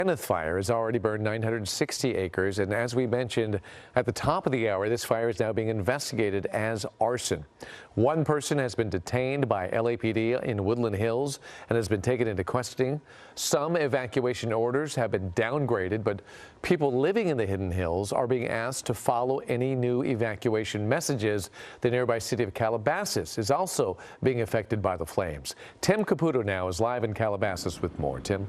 Kenneth Fire has already burned 960 acres, and as we mentioned at the top of the hour, this fire is now being investigated as arson. One person has been detained by LAPD in Woodland Hills and has been taken into custody. Some evacuation orders have been downgraded, but people living in the Hidden Hills are being asked to follow any new evacuation messages. The nearby city of Calabasas is also being affected by the flames. Tim Caputo now is live in Calabasas with more. Tim.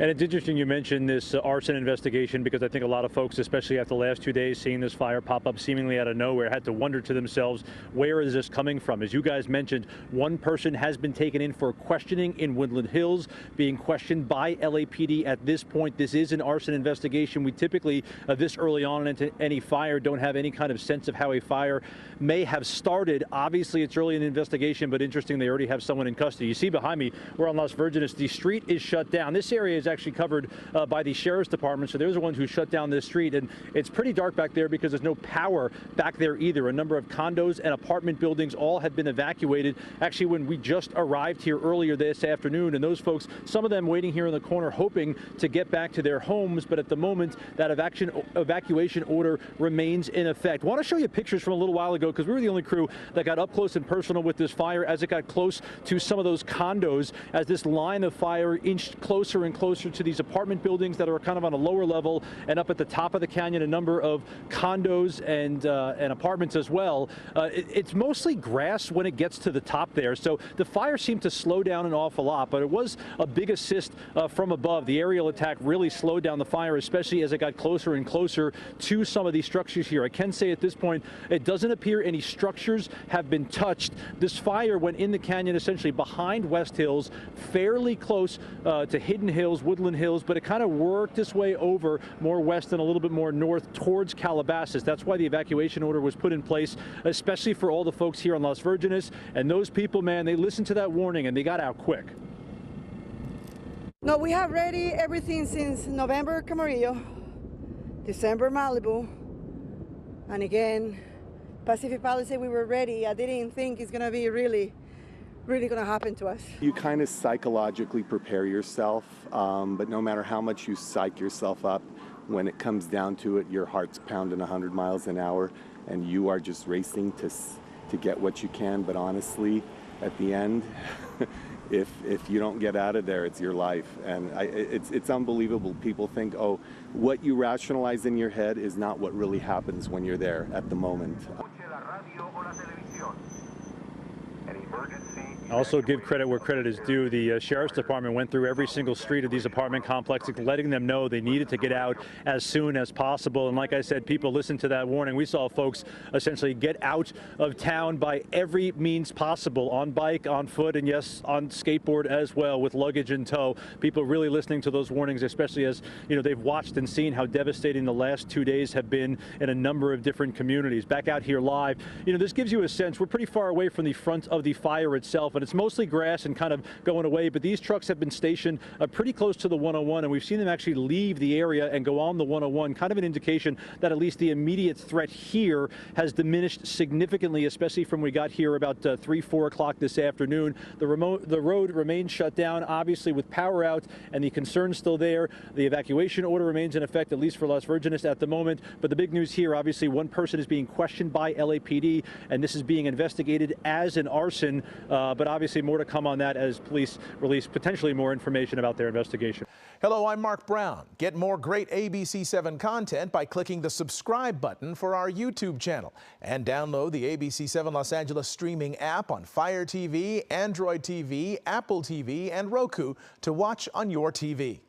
And it's interesting you mentioned this arson investigation, because I think a lot of folks, especially after the last 2 days, seeing this fire pop up seemingly out of nowhere, had to wonder to themselves, where is this coming from? As you guys mentioned, one person has been taken in for questioning in Woodland Hills, being questioned by LAPD at this point. This is an arson investigation. We typically, this early on into any fire, don't have any kind of sense of how a fire may have started. Obviously, it's early in the investigation, but interesting, they already have someone in custody. You see behind me, we're on Las Virgenes. The street is shut down. This area is actually covered by the sheriff's department, so they're the ones who shut down this street, and it's pretty dark back there because there's no power back there either. A number of condos and apartment buildings all have been evacuated. Actually, when we just arrived here earlier this afternoon, and those folks, some of them waiting here in the corner hoping to get back to their homes, but at the moment that evacuation order remains in effect. I want to show you pictures from a little while ago, because we were the only crew that got up close and personal with this fire as it got close to some of those condos, as this line of fire inched closer and closer to these apartment buildings that are kind of on a lower level, and up at the top of the canyon, a number of condos and apartments as well. It's mostly grass when it gets to the top there, so the fire seemed to slow down an awful lot, but it was a big assist from above. The aerial attack really slowed down the fire, especially as it got closer and closer to some of these structures here. I can say at this point, it doesn't appear any structures have been touched. This fire went in the canyon essentially behind West Hills, fairly close to Hidden Hills, Woodland Hills, but it kind of worked its way over more west and a little bit more north towards Calabasas. That's why the evacuation order was put in place, especially for all the folks here on Las Virgenes. And those people, man, they listened to that warning and they got out quick. No, we have ready everything since November, Camarillo, December, Malibu, and again, Pacific Palisades, we were ready. I didn't think it's going to be really going to happen to us. You kind of psychologically prepare yourself, but no matter how much you psych yourself up, when it comes down to it, your heart's pounding 100 miles an hour, and you are just racing to get what you can. But honestly, at the end, if you don't get out of there, it's your life. And it's unbelievable. People think, oh, what you rationalize in your head is not what really happens when you're there at the moment. Also give credit where credit is due. The sheriff's department went through every single street of these apartment complexes, letting them know they needed to get out as soon as possible. And like I said, people listened to that warning. We saw folks essentially get out of town by every means possible, on bike, on foot, and yes, on skateboard as well, with luggage in tow. People really listening to those warnings, especially as they've watched and seen how devastating the last 2 days have been in a number of different communities. Back out here live, this gives you a sense. We're pretty far away from the front of the fire itself, and it's mostly grass and kind of going away, but these trucks have been stationed pretty close to the 101, and we've seen them actually leave the area and go on the 101, kind of an indication that at least the immediate threat here has diminished significantly, especially from when we got here about 3-4 o'clock this afternoon. The road remains shut down, obviously with power out, and the concern still there. The evacuation order remains in effect, at least for Las Virgenes at the moment, but the big news here, obviously one person is being questioned by LAPD, and this is being investigated as an arson, but obviously more to come on that as police release potentially more information about their investigation. Hello, I'm Mark Brown. Get more great ABC7 content by clicking the subscribe button for our YouTube channel, and download the ABC7 Los Angeles streaming app on Fire TV, Android TV, Apple TV, and Roku to watch on your TV.